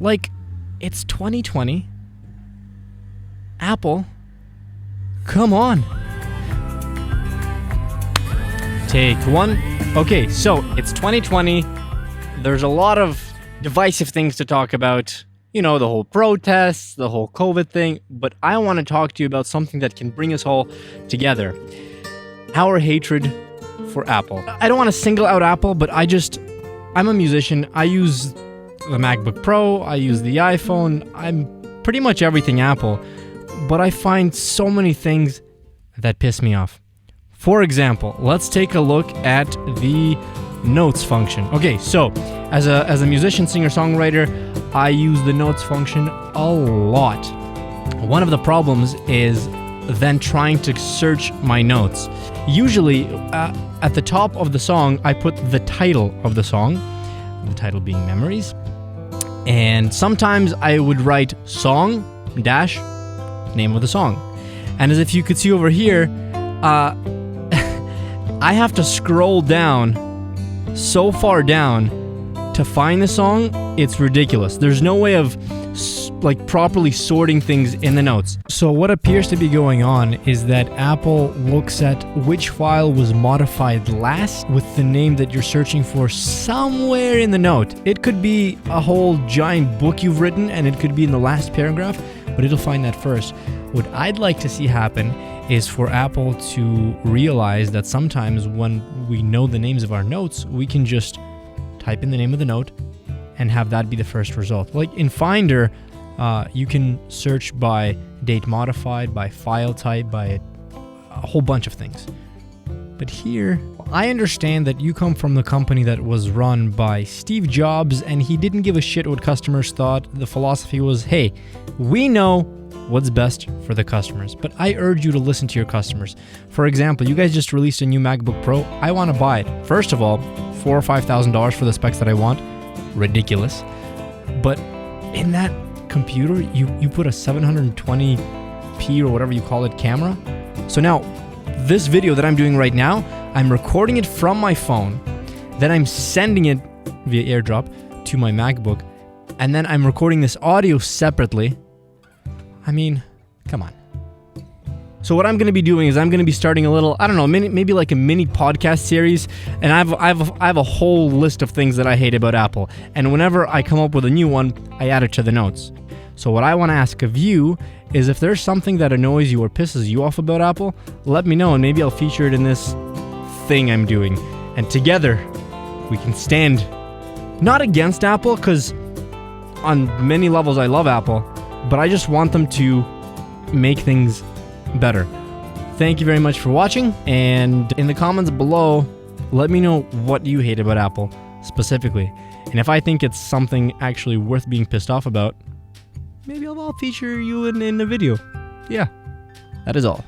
Like, it's 2020. Apple, come on. Take one. Okay, so it's 2020. There's a lot of divisive things to talk about. You know, the whole protests, the whole COVID thing. But I want to talk to you about something that can bring us all together. Our hatred for Apple. I don't want to single out Apple, but I'm a musician. I use the MacBook Pro. I use the iPhone. I'm pretty much everything Apple. But I find so many things that piss me off. For example, let's take a look at the notes function. Okay, so as a musician, singer, songwriter, I use the notes function a lot. One of the problems is then trying to search my notes. Usually, at the top of the song, I put the title of the song, the title being Memories, and sometimes I would write song dash name of the song. And as if you could see over here, I have to scroll down so far down to find the song. It's ridiculous. There's no way of properly sorting things in the notes. So what appears to be going on is that Apple looks at which file was modified last with the name that you're searching for somewhere in the note. It could be a whole giant book you've written, and it could be in the last paragraph, but it'll find that first. What I'd like to see happen is for Apple to realize that sometimes when we know the names of our notes, we can just type in the name of the note and have that be the first result. Like in Finder, you can search by date modified, by file type, by a whole bunch of things. But here, I understand that you come from the company that was run by Steve Jobs, and he didn't give a shit what customers thought. The philosophy was, hey, we know what's best for the customers, but I urge you to listen to your customers. For example, you guys just released a new MacBook Pro. I want to buy it. First of all, $4,000 or $5,000 for the specs that I want. Ridiculous. But in that computer, you put a 720p or whatever you call it camera. So now, this video that I'm doing right now, I'm recording it from my phone, then I'm sending it via AirDrop to my MacBook, and then I'm recording this audio separately. I mean, come on. So what I'm going to be doing is I'm going to be starting a little, I don't know, maybe like a mini podcast series, and I have a whole list of things that I hate about Apple, and whenever I come up with a new one, I add it to the notes. So what I want to ask of you is if there's something that annoys you or pisses you off about Apple, let me know, and maybe I'll feature it in this thing I'm doing, and together we can stand not against Apple, because on many levels I love Apple, but I just want them to make things better. Thank you very much for watching, and in the comments below, let me know what you hate about Apple specifically. And if I think it's something actually worth being pissed off about, maybe I'll feature you in a video. Yeah, that is all.